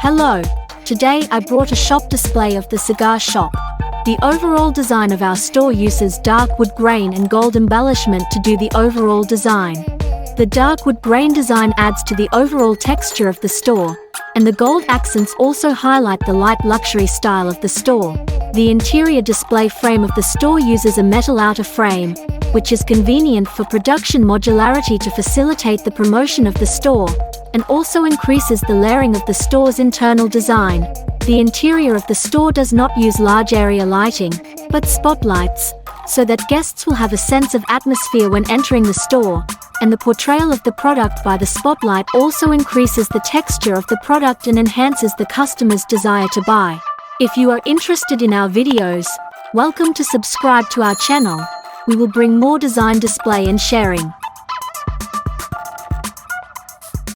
Hello. Today I brought a shop display of the cigar shop. The overall design of our store uses dark wood grain and gold embellishment to do the overall design. The dark wood grain design adds to the overall texture of the store, and the gold accents also highlight the light luxury style of the store. The interior display frame of the store uses a metal outer frame, which is convenient for production modularity to facilitate the promotion of the store, and also increases the layering of the store's internal design. The interior of the store does not use large area lighting, but spotlights, so that guests will have a sense of atmosphere when entering the store, and the portrayal of the product by the spotlight also increases the texture of the product and enhances the customer's desire to buy. If you are interested in our videos, welcome to subscribe to our channel. We will bring more design display and sharing.